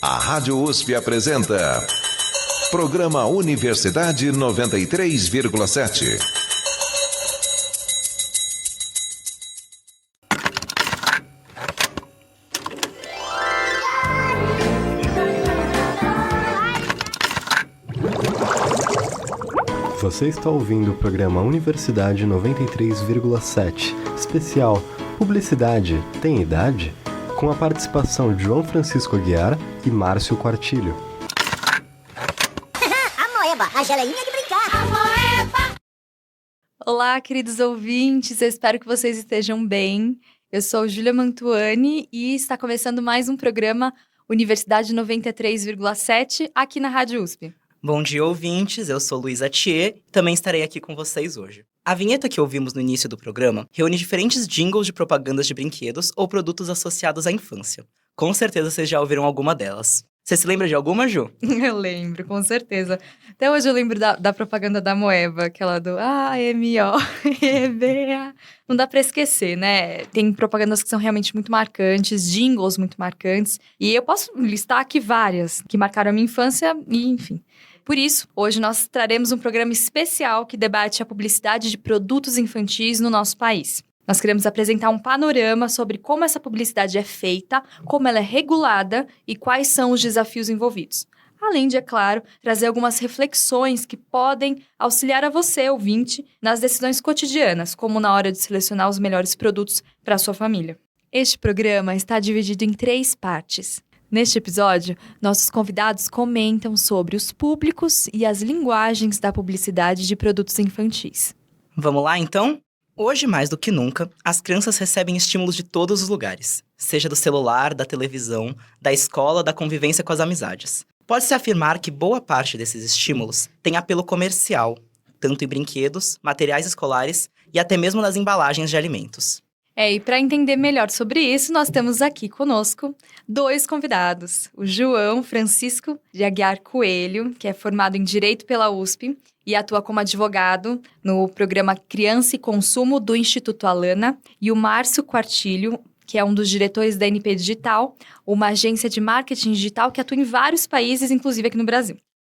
A Rádio USP apresenta Programa Universidade 93,7. Você está ouvindo o programa Universidade 93,7, especial Publicidade Tem Idade? Com a participação de João Francisco Aguiar e Márcio Quartilho. A moeba, a geleinha de brincar. A moeba! Olá, queridos ouvintes, eu espero que vocês estejam bem. Eu sou Júlia Mantuani e está começando mais um programa Universidade 93,7 aqui na Rádio USP. Bom dia, ouvintes. Eu sou Luísa Thier e também estarei aqui com vocês hoje. A vinheta que ouvimos no início do programa reúne diferentes jingles de propagandas de brinquedos ou produtos associados à infância. Com certeza vocês já ouviram alguma delas. Você se lembra de alguma, Ju? Eu lembro, com certeza. Até hoje eu lembro da propaganda da Moeba, aquela do A-M-O-E-B-A. Não dá pra esquecer, né? Tem propagandas que são realmente muito marcantes, jingles muito marcantes. E eu posso listar aqui várias que marcaram a minha infância e, enfim. Por isso, hoje nós traremos um programa especial que debate a publicidade de produtos infantis no nosso país. Nós queremos apresentar um panorama sobre como essa publicidade é feita, como ela é regulada e quais são os desafios envolvidos. Além de, é claro, trazer algumas reflexões que podem auxiliar a você, ouvinte, nas decisões cotidianas, como na hora de selecionar os melhores produtos para a sua família. Este programa está dividido em 3 partes. Neste episódio, nossos convidados comentam sobre os públicos e as linguagens da publicidade de produtos infantis. Vamos lá, então? Hoje, mais do que nunca, as crianças recebem estímulos de todos os lugares, seja do celular, da televisão, da escola, da convivência com as amizades. Pode-se afirmar que boa parte desses estímulos tem apelo comercial, tanto em brinquedos, materiais escolares e até mesmo nas embalagens de alimentos. E para entender melhor sobre isso, nós temos aqui conosco 2 convidados. O João Francisco de Aguiar Coelho, que é formado em Direito pela USP e atua como advogado no programa Criança e Consumo do Instituto Alana. E o Márcio Quartilho, que é um dos diretores da NP Digital, uma agência de marketing digital que atua em vários países, inclusive aqui no Brasil.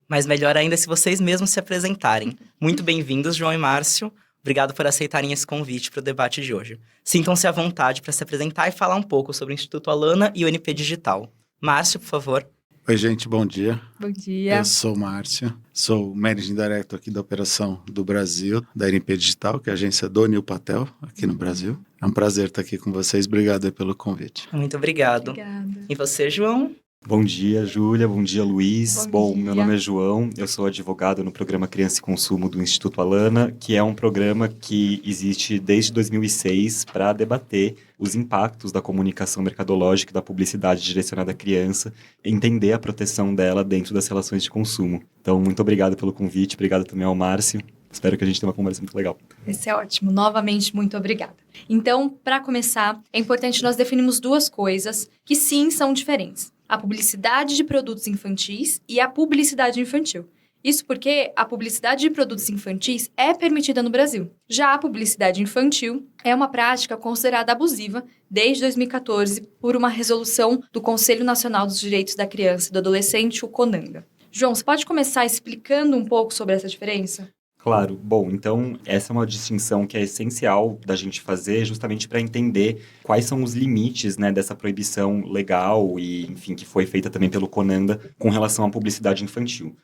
Mas melhor ainda se vocês mesmos se apresentarem. Muito bem-vindos, João e Márcio. Obrigado por aceitarem esse convite para o debate de hoje. Sintam-se à vontade para se apresentar e falar um pouco sobre o Instituto Alana e o NP Digital. Márcio, por favor. Oi, gente, bom dia. Bom dia. Eu sou o Márcio, sou Managing Director aqui da Operação do Brasil, da NP Digital, que é a agência do Nil Patel, aqui no Brasil. É um prazer estar aqui com vocês, obrigado aí pelo convite. Muito obrigado. Obrigada. E você, João? Bom dia, Júlia. Bom dia, Luiz. Bom dia. Meu nome é João. Eu sou advogado no programa Criança e Consumo do Instituto Alana, que é um programa que existe desde 2006 para debater os impactos da comunicação mercadológica e da publicidade direcionada à criança, entender a proteção dela dentro das relações de consumo. Então, muito obrigado pelo convite. Obrigado também ao Márcio. Espero que a gente tenha uma conversa muito legal. Esse é ótimo. Novamente, muito obrigada. Então, para começar, é importante nós definirmos 2 coisas que sim são diferentes. A publicidade de produtos infantis e a publicidade infantil. Isso porque a publicidade de produtos infantis é permitida no Brasil. Já a publicidade infantil é uma prática considerada abusiva desde 2014 por uma resolução do Conselho Nacional dos Direitos da Criança e do Adolescente, o CONANGA. João, você pode começar explicando um pouco sobre essa diferença? Claro. Bom, então essa é uma distinção que é essencial da gente fazer justamente para entender quais são os limites, né, dessa proibição legal e, enfim, que foi feita também pelo CONANDA com relação à publicidade infantil.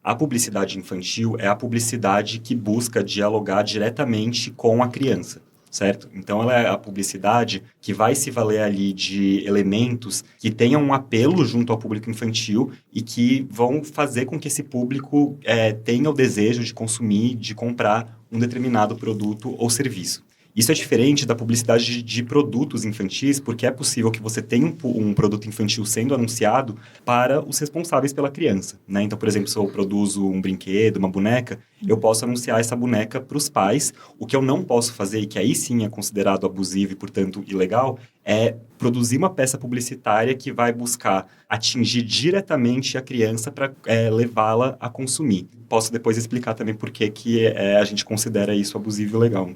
A publicidade infantil é a publicidade que busca dialogar diretamente com a criança, certo? Então, ela é a publicidade que vai se valer ali de elementos que tenham um apelo junto ao público infantil e que vão fazer com que esse público tenha o desejo de consumir, de comprar um determinado produto ou serviço. Isso é diferente da publicidade de produtos infantis, porque é possível que você tenha um produto infantil sendo anunciado para os responsáveis pela criança, né? Então, por exemplo, se eu produzo um brinquedo, uma boneca, eu posso anunciar essa boneca para os pais. O que eu não posso fazer, e que aí sim é considerado abusivo e, portanto, ilegal, é produzir uma peça publicitária que vai buscar atingir diretamente a criança para levá-la a consumir. Posso depois explicar também por que a gente considera isso abusivo e ilegal.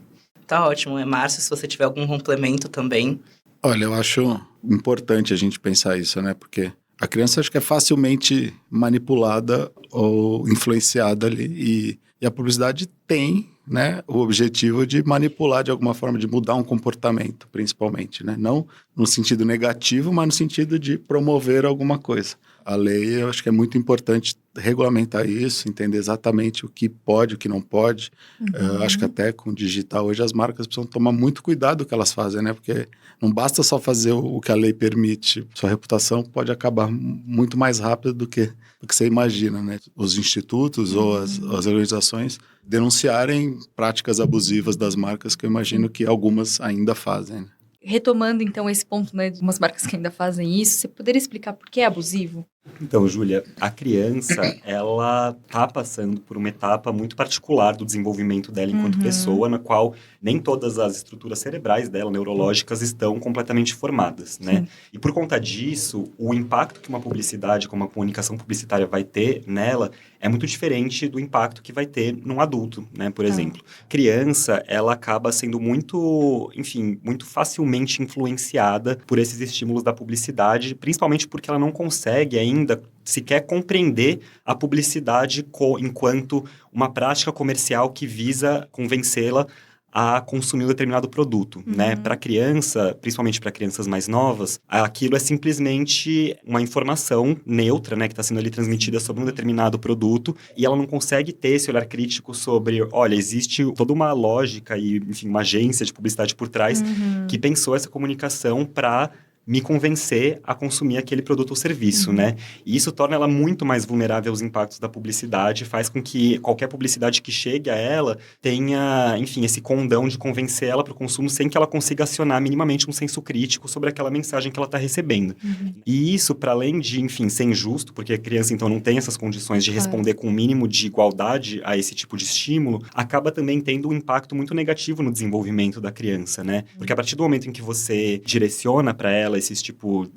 Tá ótimo. Márcio, se você tiver algum complemento também. Olha, eu acho importante a gente pensar isso, né? Porque A criança acho que é facilmente manipulada ou influenciada ali. E a publicidade tem, né, o objetivo de manipular de alguma forma, de mudar um comportamento, principalmente, né? Não no sentido negativo, mas no sentido de promover alguma coisa. A lei, eu acho que é muito importante regulamentar isso, entender exatamente o que pode, o que não pode. Eu acho que até com o digital hoje as marcas precisam tomar muito cuidado do que elas fazem, né? Porque não basta só fazer o que a lei permite. Sua reputação pode acabar muito mais rápido do que você imagina, né? Os institutos ou as organizações denunciarem práticas abusivas das marcas, que eu imagino que algumas ainda fazem, né? Retomando, então, esse ponto, né, de umas marcas que ainda fazem isso, você poderia explicar por que é abusivo? Então, Júlia, a criança, ela tá passando por uma etapa muito particular do desenvolvimento dela enquanto pessoa, na qual nem todas as estruturas cerebrais dela, neurológicas, estão completamente formadas, né? E por conta disso, o impacto que uma publicidade, como uma comunicação publicitária vai ter nela, é muito diferente do impacto que vai ter num adulto, né? Por exemplo, criança, ela acaba sendo muito, enfim, muito facilmente influenciada por esses estímulos da publicidade, principalmente porque ela não consegue ainda sequer compreender a publicidade enquanto uma prática comercial que visa convencê-la a consumir um determinado produto, né? Para criança, principalmente para crianças mais novas, aquilo é simplesmente uma informação neutra, né? Que está sendo ali transmitida sobre um determinado produto e ela não consegue ter esse olhar crítico sobre, olha, existe toda uma lógica e, enfim, uma agência de publicidade por trás que pensou essa comunicação para me convencer a consumir aquele produto ou serviço, né? E isso torna ela muito mais vulnerável aos impactos da publicidade, faz com que qualquer publicidade que chegue a ela tenha, enfim, esse condão de convencer ela para o consumo sem que ela consiga acionar minimamente um senso crítico sobre aquela mensagem que ela está recebendo. E isso, para além de, enfim, ser injusto, porque a criança, então, não tem essas condições de responder com o mínimo de igualdade a esse tipo de estímulo, acaba também tendo um impacto muito negativo no desenvolvimento da criança, né? Porque a partir do momento em que você direciona para ela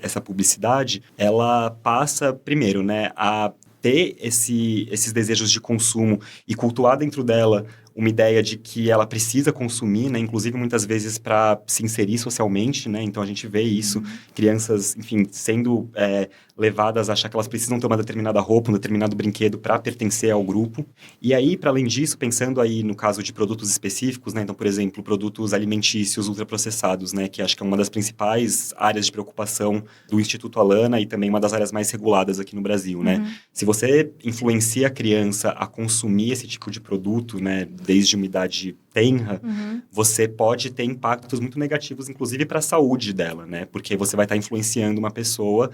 essa publicidade, ela passa, primeiro, né, a ter esses desejos de consumo e cultuar dentro dela uma ideia de que ela precisa consumir, né, inclusive muitas vezes para se inserir socialmente, né, então a gente vê isso, crianças, enfim, sendo levadas a achar que elas precisam ter uma determinada roupa, um determinado brinquedo para pertencer ao grupo. E aí, para além disso, pensando aí no caso de produtos específicos, né, então, por exemplo, produtos alimentícios ultraprocessados, né, que acho que é uma das principais áreas de preocupação do Instituto Alana e também uma das áreas mais reguladas aqui no Brasil, né. Se você influencia a criança a consumir esse tipo de produto, né, desde uma idade tenra, você pode ter impactos muito negativos, inclusive para a saúde dela, né? Porque você vai estar influenciando uma pessoa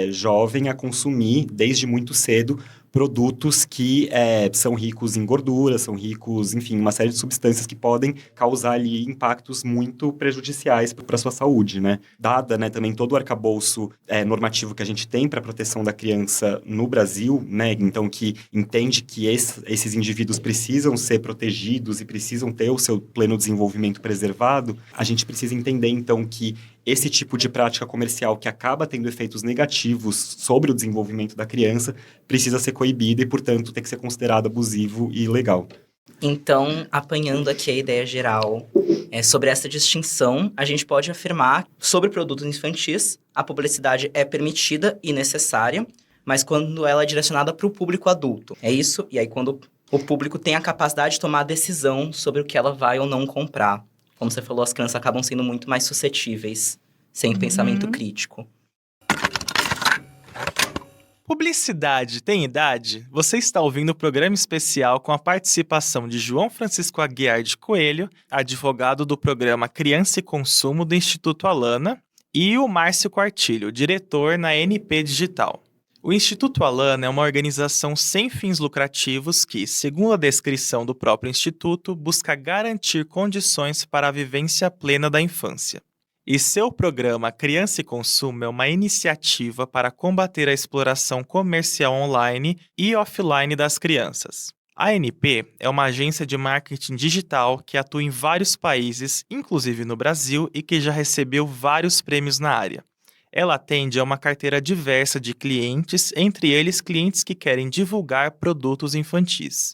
jovem a consumir, desde muito cedo, produtos que são ricos em gordura, são ricos, enfim, uma série de substâncias que podem causar ali impactos muito prejudiciais para a sua saúde, né? Dada, né, também todo o arcabouço normativo que a gente tem para a proteção da criança no Brasil, né? Então, que entende que esses indivíduos precisam ser protegidos e precisam ter o seu pleno desenvolvimento preservado, a gente precisa entender, então, que esse tipo de prática comercial que acaba tendo efeitos negativos sobre o desenvolvimento da criança precisa ser coibido e, portanto, tem que ser considerado abusivo e ilegal. Então, apanhando aqui a ideia geral sobre essa distinção, a gente pode afirmar sobre produtos infantis, a publicidade é permitida e necessária, mas quando ela é direcionada para o público adulto. É isso? E aí, quando o público tem a capacidade de tomar a decisão sobre o que ela vai ou não comprar. Como você falou, as crianças acabam sendo muito mais suscetíveis, sem pensamento crítico. Publicidade tem idade? Você está ouvindo o programa especial com a participação de João Francisco Aguiar de Coelho, advogado do programa Criança e Consumo do Instituto Alana, e o Márcio Quartilho, diretor na NP Digital. O Instituto Alana é uma organização sem fins lucrativos que, segundo a descrição do próprio Instituto, busca garantir condições para a vivência plena da infância. E seu programa Criança e Consumo é uma iniciativa para combater a exploração comercial online e offline das crianças. A ANP é uma agência de marketing digital que atua em vários países, inclusive no Brasil, e que já recebeu vários prêmios na área. Ela atende a uma carteira diversa de clientes, entre eles clientes que querem divulgar produtos infantis.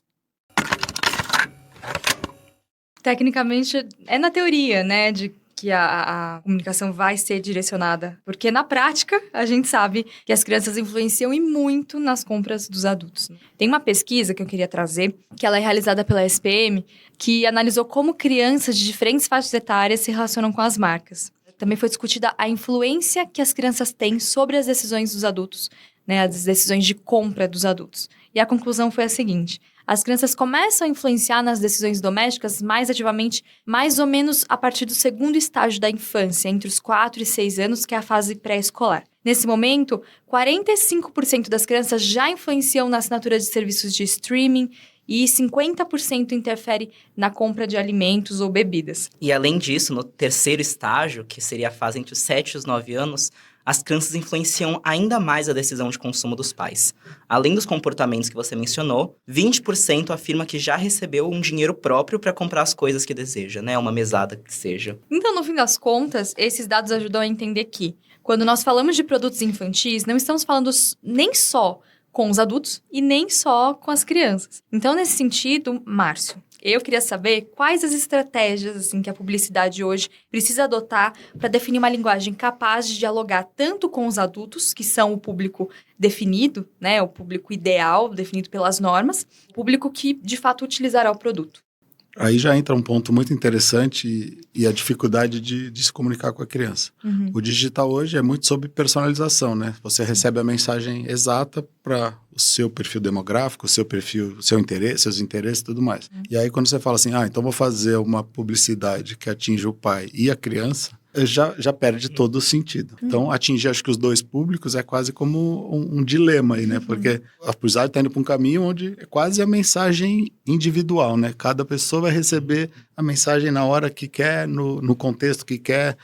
Tecnicamente, é na teoria, né, de que a comunicação vai ser direcionada. Porque na prática, a gente sabe que as crianças influenciam e muito nas compras dos adultos. Tem uma pesquisa que eu queria trazer, que ela é realizada pela SPM, que analisou como crianças de diferentes faixas etárias se relacionam com as marcas. Também foi discutida a influência que as crianças têm sobre as decisões dos adultos, né, as decisões de compra dos adultos. E a conclusão foi a seguinte: as crianças começam a influenciar nas decisões domésticas mais ativamente, mais ou menos a partir do segundo estágio da infância, entre os 4 e 6 anos, que é a fase pré-escolar. Nesse momento, 45% das crianças já influenciam na assinatura de serviços de streaming e 50% interfere na compra de alimentos ou bebidas. E além disso, no terceiro estágio, que seria a fase entre os 7 e os 9 anos, as crianças influenciam ainda mais a decisão de consumo dos pais. Além dos comportamentos que você mencionou, 20% afirma que já recebeu um dinheiro próprio para comprar as coisas que deseja, né? Uma mesada que seja. Então, no fim das contas, esses dados ajudam a entender que, quando nós falamos de produtos infantis, não estamos falando nem só com os adultos e nem só com as crianças. Então, nesse sentido, Márcio, eu queria saber quais as estratégias assim, que a publicidade hoje precisa adotar para definir uma linguagem capaz de dialogar tanto com os adultos, que são o público definido, né, o público ideal, definido pelas normas, o público que, de fato, utilizará o produto. Aí já entra um ponto muito interessante e a dificuldade de se comunicar com a criança. Uhum. O digital hoje é muito sobre personalização, né? Você recebe a mensagem exata para o seu perfil demográfico, o seu perfil, seu interesse, seus interesses e tudo mais. E aí quando você fala assim, então vou fazer uma publicidade que atinja o pai e a criança, já perde todo o sentido. Então, atingir, acho que os dois públicos é quase como um dilema aí, né? Porque a publicidade está indo para um caminho onde é quase a mensagem individual, né? Cada pessoa vai receber a mensagem na hora que quer, no contexto que quer,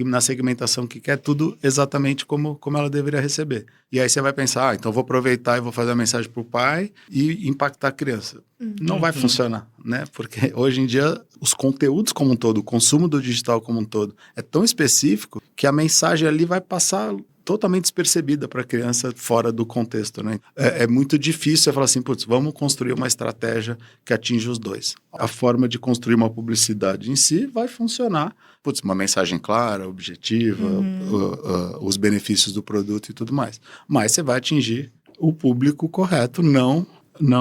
na segmentação que quer, tudo exatamente como ela deveria receber. E aí você vai pensar, então vou aproveitar e vou fazer a mensagem para o pai e impactar a criança. Não vai funcionar, né? Porque hoje em dia os conteúdos como um todo, o consumo do digital como um todo é tão específico que a mensagem ali vai passar totalmente despercebida para a criança fora do contexto, né? É muito difícil você falar assim, putz, vamos construir uma estratégia que atinja os dois. A forma de construir uma publicidade em si vai funcionar. Putz, uma mensagem clara, objetiva, os benefícios do produto e tudo mais. Mas você vai atingir o público correto, não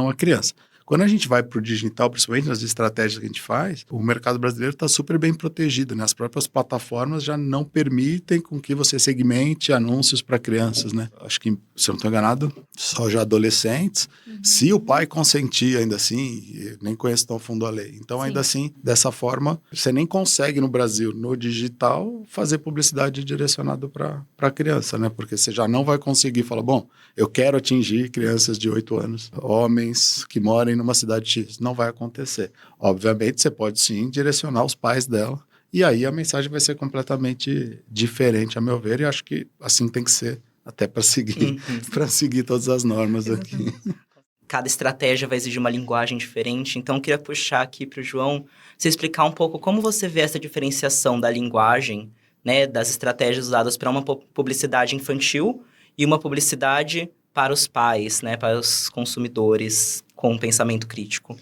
a criança. Quando a gente vai para o digital, principalmente nas estratégias que a gente faz, o mercado brasileiro está super bem protegido, né? As próprias plataformas já não permitem com que você segmente anúncios para crianças, né? Acho que, se eu não estou enganado, só já adolescentes. Se o pai consentir ainda assim, nem conheço tão fundo a lei. Então, ainda assim, dessa forma, você nem consegue no Brasil, no digital, fazer publicidade direcionada para a criança, né? Porque você já não vai conseguir falar, bom, eu quero atingir crianças de 8 anos, homens que morem numa cidade X. Não vai acontecer. Obviamente, você pode sim direcionar os pais dela e aí a mensagem vai ser completamente diferente, a meu ver, e acho que assim tem que ser até para seguir todas as normas aqui. Cada estratégia vai exigir uma linguagem diferente, então eu queria puxar aqui para o João, você explicar um pouco como você vê essa diferenciação da linguagem, né, das estratégias usadas para uma publicidade infantil e uma publicidade para os pais, né, para os consumidores com um pensamento crítico.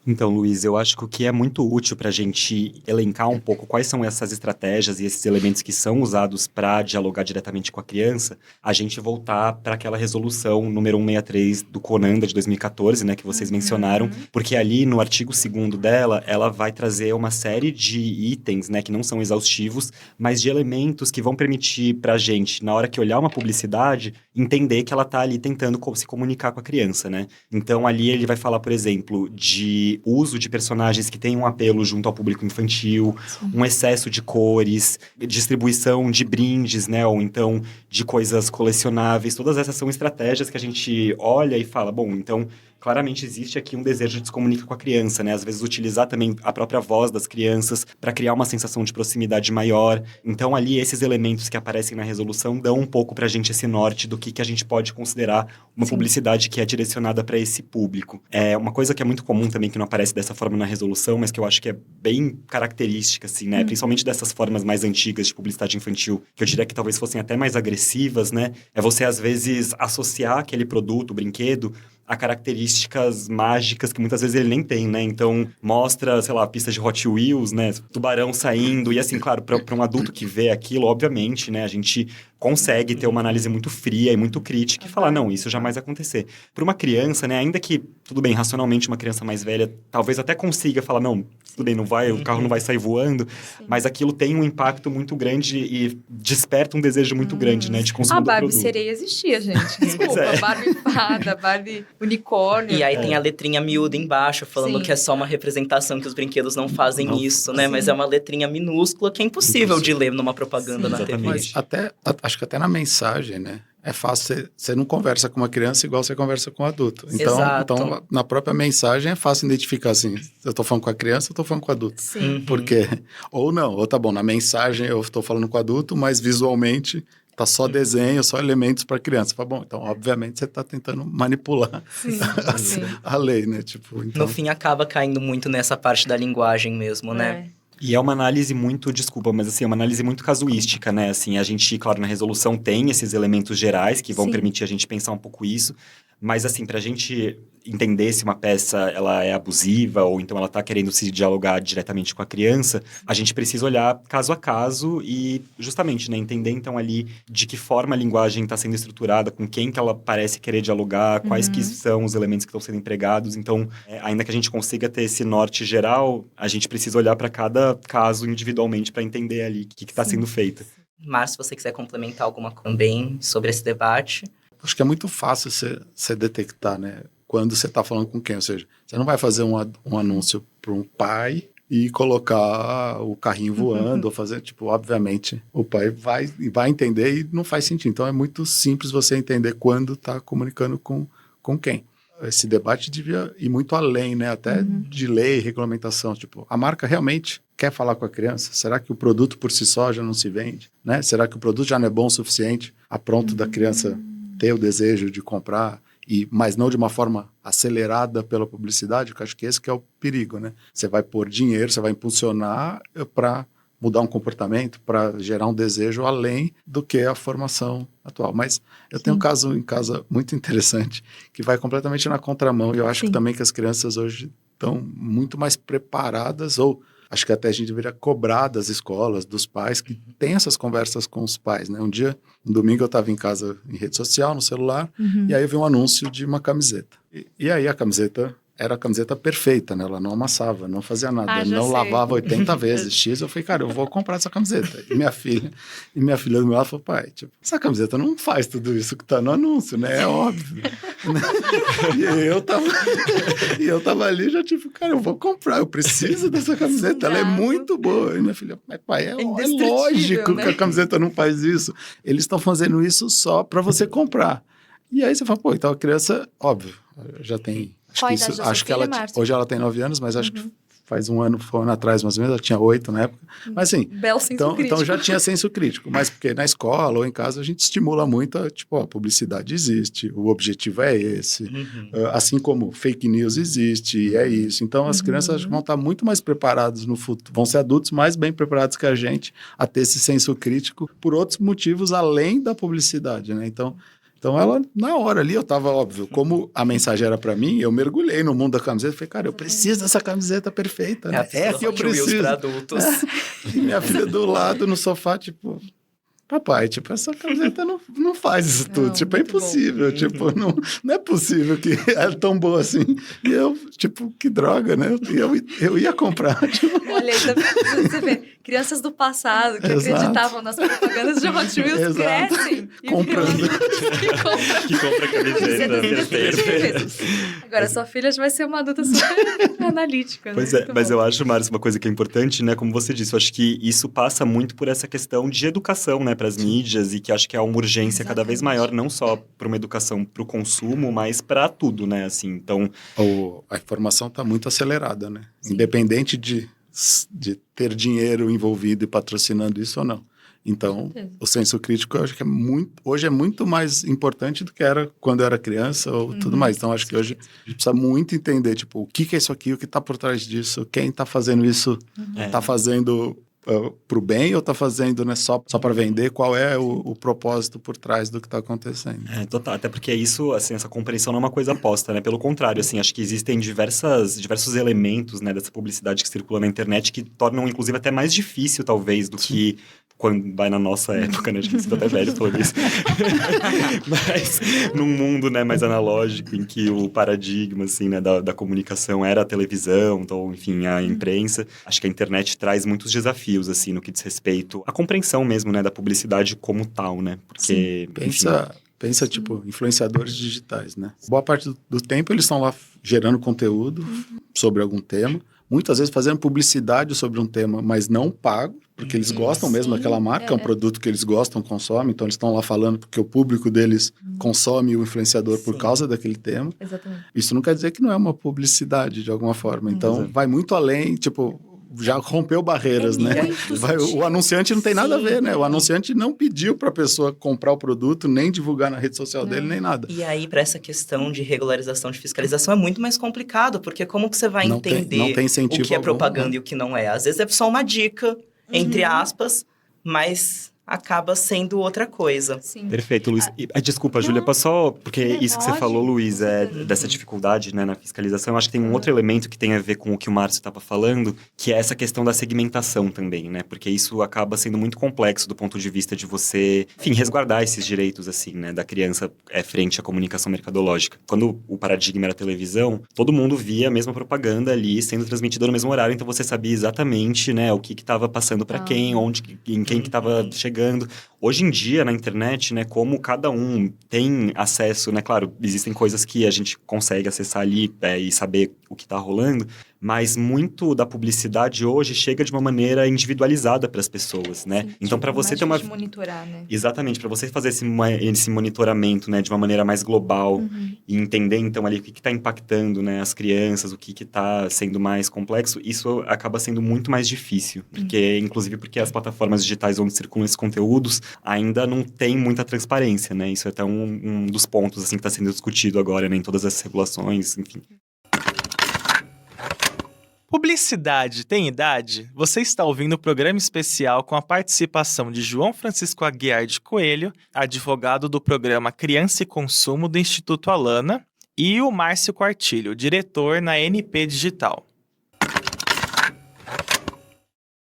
Então, Luiz, eu acho que o que é muito útil para a gente elencar um pouco quais são essas estratégias e esses elementos que são usados para dialogar diretamente com a criança, a gente voltar para aquela resolução número 163 do CONANDA de 2014, né, que vocês mencionaram, porque ali no artigo 2º dela, ela vai trazer uma série de itens, né, que não são exaustivos, mas de elementos que vão permitir para a gente, na hora que olhar uma publicidade, entender que ela está ali tentando se comunicar com a criança, né? Então, ali ele vai falar, por exemplo, de uso de personagens que têm um apelo junto ao público infantil, um excesso de cores, distribuição de brindes, né, ou então de coisas colecionáveis. Todas essas são estratégias que a gente olha e fala, bom, então claramente existe aqui um desejo de se comunicar com a criança, né? Às vezes utilizar também a própria voz das crianças para criar uma sensação de proximidade maior. Então ali esses elementos que aparecem na resolução dão um pouco para a gente esse norte do que a gente pode considerar uma publicidade que é direcionada para esse público. É uma coisa que é muito comum também, que não aparece dessa forma na resolução, mas que eu acho que é bem característica, assim, né? Principalmente dessas formas mais antigas de publicidade infantil, que eu diria que talvez fossem até mais agressivas, né? É você, às vezes, associar aquele produto, o brinquedo, a características mágicas que muitas vezes ele nem tem, né? Então, mostra, sei lá, a pista de Hot Wheels, né? Tubarão saindo. E assim, claro, para um adulto que vê aquilo, obviamente, né? A gente consegue ter uma análise muito fria e muito crítica e falar, não, isso jamais vai acontecer. Para uma criança, né? Ainda que, tudo bem, racionalmente, uma criança mais velha talvez até consiga falar, não, tudo bem, não vai, o carro não vai sair voando, mas aquilo tem um impacto muito grande e desperta um desejo muito grande, né? De consumo A do Barbie produto. sereia existia, gente. Desculpa, Barbie fada, Barbie unicórnio. E aí tem a letrinha miúda embaixo, falando Sim. que é só uma representação, que os brinquedos não fazem Não, isso, né? sim. Mas é uma letrinha minúscula que é impossível de ler numa propaganda Sim. na TV. Exatamente. Mas acho que até na mensagem, né? É fácil, você não conversa com uma criança igual você conversa com um adulto. Exato. Então, na própria mensagem é fácil identificar assim, eu tô falando com a criança, eu tô falando com o adulto. Sim. Porque, ou tá bom, na mensagem eu tô falando com o adulto, mas visualmente tá só desenho, só elementos para criança. Fala, bom, então obviamente você tá tentando manipular Sim, sim. a lei, né? Tipo, então... No fim, acaba caindo muito nessa parte da linguagem mesmo, né? E é uma análise muito, desculpa, mas assim, é uma análise muito casuística, né? Assim, a gente, claro, na resolução tem esses elementos gerais que vão Sim. permitir a gente pensar um pouco isso, mas assim, pra gente entender se uma peça ela é abusiva ou então ela tá querendo se dialogar diretamente com a criança, a gente precisa olhar caso a caso e justamente, né, entender então ali de que forma a linguagem está sendo estruturada, com quem que ela parece querer dialogar, quais que são os elementos que estão sendo empregados. Então, ainda que a gente consiga ter esse norte geral, a gente precisa olhar para cada caso individualmente para entender ali o que está sendo feito. Mas se você quiser complementar alguma coisa também sobre esse debate... Acho que é muito fácil você detectar, né? Quando você está falando com quem. Ou seja, você não vai fazer um anúncio para um pai e colocar o carrinho voando ou fazer, tipo, obviamente, o pai vai entender e não faz sentido. Então, é muito simples você entender quando está comunicando com quem. Esse debate devia ir muito além, né? Até de lei, regulamentação. Tipo, a marca realmente quer falar com a criança? Será que o produto por si só já não se vende? Né? Será que o produto já não é bom o suficiente a ponto da criança ter o desejo de comprar, mas não de uma forma acelerada pela publicidade? Porque acho que esse que é o perigo, né? Você vai pôr dinheiro, você vai impulsionar para mudar um comportamento, para gerar um desejo além do que a formação atual. Mas eu tenho um caso em casa muito interessante, que vai completamente na contramão, e eu acho que também que as crianças hoje estão muito mais preparadas, ou acho que até a gente deveria cobrar das escolas, dos pais, que tem essas conversas com os pais, né? Um domingo eu estava em casa em rede social, no celular, e aí eu vi um anúncio de uma camiseta. E aí a camiseta era a camiseta perfeita, né? Ela não amassava, não fazia nada, não lavava 80 vezes X. Eu falei, cara, eu vou comprar essa camiseta. E minha filha do meu lado falou, pai, tipo, essa camiseta não faz tudo isso que tá no anúncio, né? É óbvio. E eu tava ali já tipo, cara, eu vou comprar, eu preciso dessa camiseta, ela é muito boa. E minha filha, mas pai, é lógico, né, que a camiseta não faz isso. Eles estão fazendo isso só para você comprar. E aí você fala, pô, então a criança, óbvio, já tem... Acho que ela, hoje ela tem 9 anos, mas acho que faz foi um ano atrás, mais ou menos, ela tinha 8 na época. Mas assim, Belo senso crítico. Então já tinha senso crítico, mas porque na escola ou em casa a gente estimula muito, a publicidade existe, o objetivo é esse, assim como fake news existe, e é isso. Então as crianças vão estar muito mais preparadas no futuro, vão ser adultos mais bem preparados que a gente a ter esse senso crítico por outros motivos além da publicidade, né? Então ela, na hora ali, eu tava, óbvio, como a mensagem era pra mim, eu mergulhei no mundo da camiseta e falei, cara, eu preciso dessa camiseta perfeita, né? É que eu preciso. Para adultos. E minha filha do lado, no sofá, tipo, papai, tipo, essa camiseta não faz isso tudo. Tipo, é impossível. Tipo, não é possível que é tão boa assim. E eu, tipo, que droga, né? Eu ia comprar. Tipo. Olha aí, você vê, crianças do passado que acreditavam nas propagandas de Hot Wheels crescem. Comprando. Que compra camiseta. Perfeito. Agora, sua filha já vai ser uma adulta super analítica. Pois né? é, mas eu acho, Márcio, uma coisa que é importante, né? Como você disse, eu acho que isso passa muito por essa questão de educação, né? Para as mídias, e que acho que há uma urgência cada vez maior, não só para uma educação para o consumo, mas para tudo, né? Assim, então... A informação está muito acelerada, né? Sim. Independente de ter dinheiro envolvido e patrocinando isso ou não. Então, o senso crítico, eu acho que hoje é muito mais importante do que era quando eu era criança ou tudo mais. Então, acho que hoje a gente precisa muito entender, tipo, o que é isso aqui, o que está por trás disso, quem está fazendo isso, está fazendo para o bem ou está fazendo, né, só para vender? Qual é o propósito por trás do que está acontecendo? Total. Até porque isso, assim, essa compreensão não é uma coisa posta, né? Pelo contrário, assim, acho que existem diversos elementos, né, dessa publicidade que circula na internet que tornam, inclusive, até mais difícil, talvez, do que quando vai na nossa época, né? Acho que até velho todo isso. Mas num mundo, né, mais analógico, em que o paradigma, assim, né, da comunicação era a televisão, ou, enfim, a imprensa, acho que a internet traz muitos desafios, assim, no que diz respeito à compreensão mesmo, né, da publicidade como tal, né? Porque, Pensa, tipo, influenciadores digitais, né? Boa parte do tempo eles estão lá gerando conteúdo sobre algum tema, muitas vezes fazendo publicidade sobre um tema, mas não pago, porque eles gostam mesmo daquela marca, é um produto que eles gostam, consomem, então eles estão lá falando porque o público deles consome o influenciador por causa daquele tema. Exatamente. Isso não quer dizer que não é uma publicidade, de alguma forma. Então, vai muito além, tipo... já rompeu barreiras, né? O anunciante não tem nada a ver, né? O anunciante não pediu para a pessoa comprar o produto, nem divulgar na rede social dele, nem nada. E aí, para essa questão de regularização, de fiscalização, é muito mais complicado, porque como que você vai entender não tem incentivo o que é propaganda algum, né? e o que não é? Às vezes é só uma dica, entre aspas, mas acaba sendo outra coisa. Sim. Perfeito, Luiz. Desculpa, Júlia, só porque isso que você falou, Luiz, dessa dificuldade, né, na fiscalização, eu acho que tem um outro elemento que tem a ver com o que o Márcio estava falando, que é essa questão da segmentação também, né? Porque isso acaba sendo muito complexo do ponto de vista de você, enfim, resguardar esses direitos, assim, né, da criança frente à comunicação mercadológica. Quando o paradigma era a televisão, todo mundo via a mesma propaganda ali sendo transmitida no mesmo horário, então você sabia exatamente, né, o que estava passando para quem, em quem que estava chegando. Hoje em dia, na internet, né, como cada um tem acesso, né, claro, existem coisas que a gente consegue acessar ali e saber o que está rolando, mas muito da publicidade hoje chega de uma maneira individualizada para as pessoas, né? Sim, então, para você ter uma... monitorar, né? Exatamente, para você fazer esse monitoramento, né, de uma maneira mais global e entender, então, ali o que está impactando, né, as crianças, o que está sendo mais complexo, isso acaba sendo muito mais difícil, porque, inclusive porque as plataformas digitais onde circulam esses conteúdos ainda não tem muita transparência, né? Isso é até um dos pontos, assim, que está sendo discutido agora, né, em todas essas regulações, enfim. Publicidade tem idade? Você está ouvindo o programa especial com a participação de João Francisco Aguiar de Coelho, advogado do programa Criança e Consumo do Instituto Alana, e o Márcio Quartilho, diretor na NP Digital.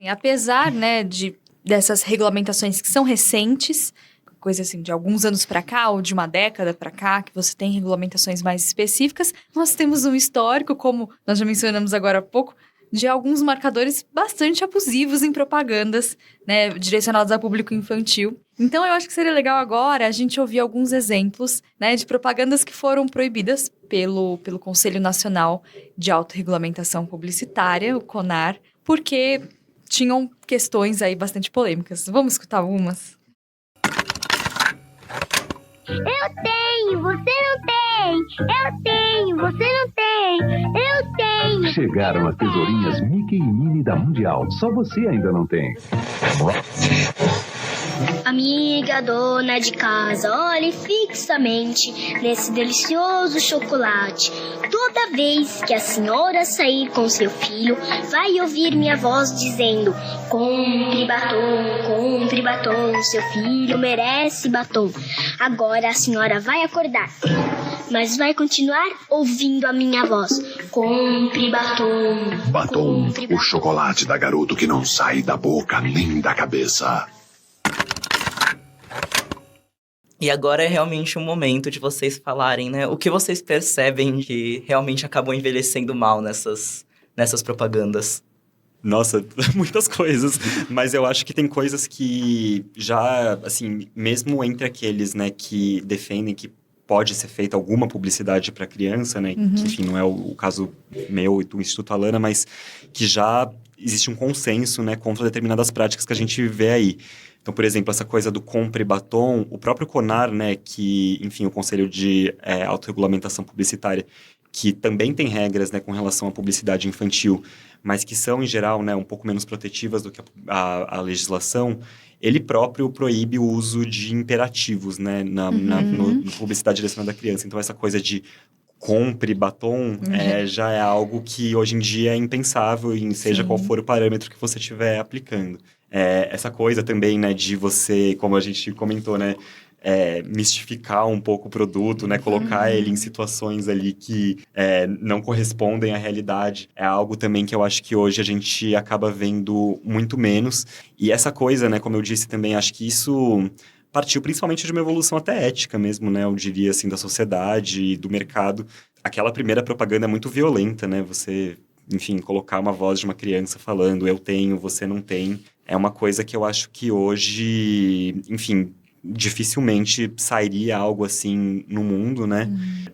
Apesar, né, dessas regulamentações que são recentes, coisa assim, de alguns anos para cá, ou de uma década para cá, que você tem regulamentações mais específicas, nós temos um histórico, como nós já mencionamos agora há pouco, de alguns marcadores bastante abusivos em propagandas, né, direcionadas a público infantil. Então, eu acho que seria legal agora a gente ouvir alguns exemplos, né, de propagandas que foram proibidas pelo Conselho Nacional de Autorregulamentação Publicitária, o CONAR, porque tinham questões aí bastante polêmicas. Vamos escutar algumas? Eu tenho, você não tem. Eu tenho, você não tem. Eu tenho. Chegaram as tesourinhas Mickey e Minnie da Mundial. Só você ainda não tem. Amiga dona de casa, olhe fixamente nesse delicioso chocolate. Toda vez que a senhora sair com seu filho, vai ouvir minha voz dizendo: compre batom, seu filho merece batom. Agora a senhora vai acordar, mas vai continuar ouvindo a minha voz. Compre batom. Batom, o chocolate da garoto que não sai da boca nem da cabeça. E agora é realmente o momento de vocês falarem, né? O que vocês percebem que realmente acabou envelhecendo mal nessas propagandas? Nossa, muitas coisas. Mas eu acho que tem coisas que já, assim, mesmo entre aqueles, né, que defendem que pode ser feita alguma publicidade para criança, né? Que, enfim, não é o caso meu e do Instituto Alana, mas que já existe um consenso, né, contra determinadas práticas que a gente vê aí. Então, por exemplo, essa coisa do compre batom, o próprio CONAR, né, que, enfim, o Conselho de Autorregulamentação Publicitária, que também tem regras, né, com relação à publicidade infantil, mas que são, em geral, né, um pouco menos protetivas do que a legislação, ele próprio proíbe o uso de imperativos, né, na publicidade direcionada à criança. Então, essa coisa de compre batom já é algo que hoje em dia é impensável, seja qual for o parâmetro que você estiver aplicando. Essa coisa também, né, de você, como a gente comentou, né, mistificar um pouco o produto, né? Colocar ele em situações ali que não correspondem à realidade. É algo também que eu acho que hoje a gente acaba vendo muito menos. E essa coisa, né? Como eu disse também, acho que isso partiu principalmente de uma evolução até ética mesmo, né? Eu diria, assim, da sociedade e do mercado. Aquela primeira propaganda é muito violenta, né? Você, enfim, colocar uma voz de uma criança falando eu tenho, você não tem. É uma coisa que eu acho que hoje, enfim, dificilmente sairia algo assim no mundo, né?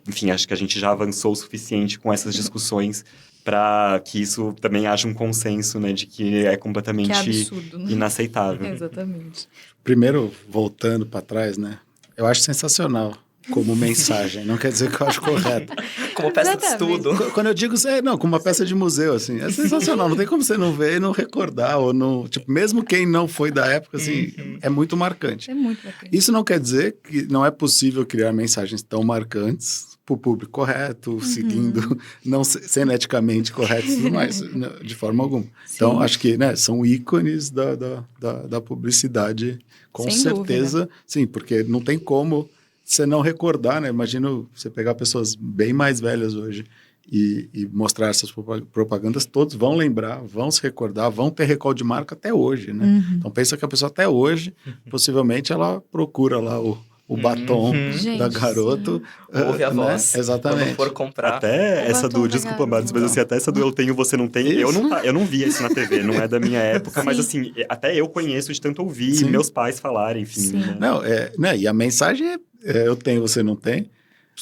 Enfim, acho que a gente já avançou o suficiente com essas discussões para que isso também haja um consenso, né? De que é completamente absurdo, né? inaceitável. Exatamente. Primeiro, voltando para trás, né? Eu acho sensacional como mensagem. Não quer dizer que eu acho correto. Como peça de estudo. Quando eu digo, como uma peça de museu, assim, é sensacional. Não tem como você não ver e não recordar, ou não... Tipo, mesmo quem não foi da época, assim, é muito marcante. É muito marcante. Isso não quer dizer que não é possível criar mensagens tão marcantes para o público correto, seguindo, não sendo eticamente correto e tudo mais, de forma alguma. Sim. Então, acho que, né, são ícones da publicidade, com sem certeza. Dúvida. Sim, porque não tem como você não recordar, né? Imagino você pegar pessoas bem mais velhas hoje e mostrar essas propagandas, todos vão lembrar, vão se recordar, vão ter recall de marca até hoje, né? Então, pensa que a pessoa até hoje, possivelmente, ela procura lá o batom da Garoto. Ouve a voz. Né? Exatamente. Quando for comprar. Até essa desculpa, Mads, mas assim, até essa do eu tenho, você não tem, eu não via isso na TV, não é da minha época, mas assim, até eu conheço de tanto ouvir, meus pais falarem, enfim. Né? Não, né? E a mensagem é eu tenho, você não tem.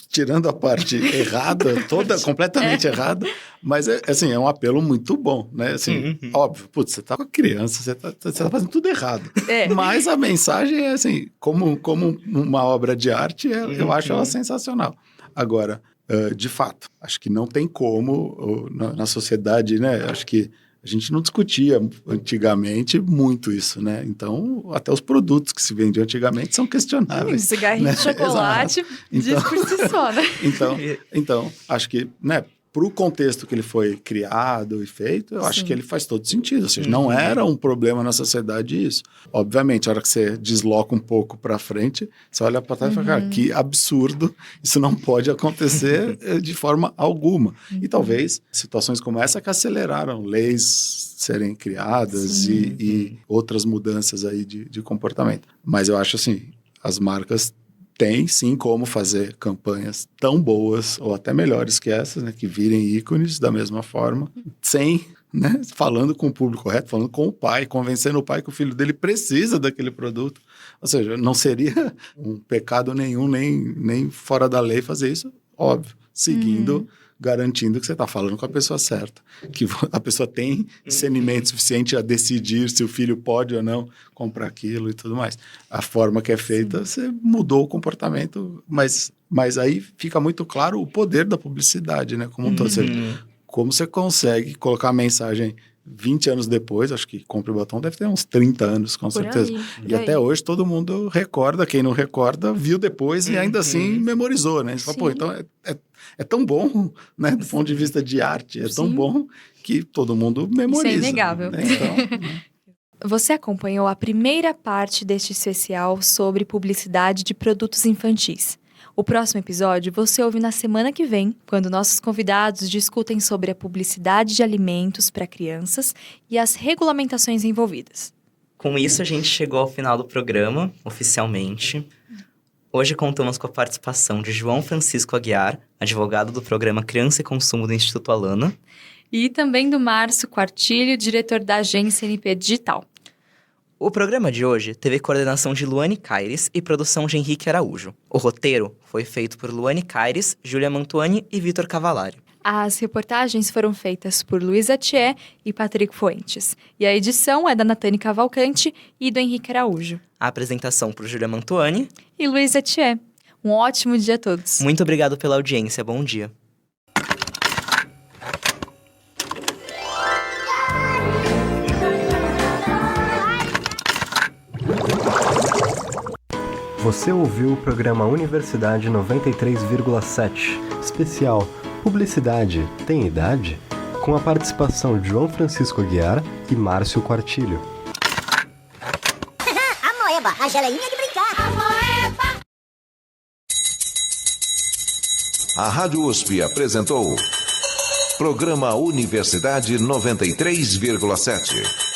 Tirando a parte errada, toda completamente errada, mas assim, é um apelo muito bom, né? Assim, óbvio, putz, você tá com a criança, você tá fazendo tudo errado. Mas a mensagem é assim, como uma obra de arte, eu acho ela sensacional. Agora, de fato, acho que não tem como na sociedade, né? Acho que a gente não discutia antigamente muito isso, né? Então, até os produtos que se vendiam antigamente são questionáveis. Cigarrinho, né? De chocolate, diz por si só, né? Então, acho que, né, para o contexto que ele foi criado e feito, eu acho que ele faz todo sentido. Ou seja, não era um problema na sociedade isso. Obviamente, a hora que você desloca um pouco para frente, você olha para trás e fala, cara, que absurdo, isso não pode acontecer de forma alguma. E talvez situações como essa que aceleraram leis serem criadas e outras mudanças aí de comportamento. Mas eu acho assim, as marcas tem, sim, como fazer campanhas tão boas ou até melhores que essas, né, que virem ícones da mesma forma, sem, né, falando com o público correto, falando com o pai, convencendo o pai que o filho dele precisa daquele produto. Ou seja, não seria um pecado nenhum, nem fora da lei fazer isso, óbvio, seguindo, garantindo que você está falando com a pessoa certa, que a pessoa tem discernimento suficiente a decidir se o filho pode ou não comprar aquilo e tudo mais. A forma que é feita, você mudou o comportamento, mas aí fica muito claro o poder da publicidade, né? Como um todo. Como você consegue colocar a mensagem 20 anos depois, acho que Compre o Batom deve ter uns 30 anos, com certeza. E até hoje todo mundo recorda, quem não recorda, viu depois e ainda assim memorizou, né? Você fala, pô, então é tão bom, né? Do ponto de vista de arte, é tão bom que todo mundo memoriza. Isso é inegável. Né? Então, Você acompanhou a primeira parte deste especial sobre publicidade de produtos infantis. O próximo episódio você ouve na semana que vem, quando nossos convidados discutem sobre a publicidade de alimentos para crianças e as regulamentações envolvidas. Com isso, a gente chegou ao final do programa, oficialmente. Hoje contamos com a participação de João Francisco Aguiar, advogado do programa Criança e Consumo do Instituto Alana. E também do Márcio Quartilho, diretor da agência NP Digital. O programa de hoje teve coordenação de Luane Caires e produção de Henrique Araújo. O roteiro foi feito por Luane Caires, Júlia Mantuani e Vitor Cavallari. As reportagens foram feitas por Luísa Thier e Patrick Fuentes. E a edição é da Natane Cavalcante e do Henrique Araújo. A apresentação por Júlia Mantuani e Luísa Thier. Um ótimo dia a todos. Muito obrigado pela audiência. Bom dia. Você ouviu o programa Universidade 93,7, especial Publicidade Tem Idade? Com a participação de João Francisco Aguiar e Márcio Quartilho. Moeba, a geleinha de brincar. A Moeba. A Rádio USP apresentou Programa Universidade 93,7.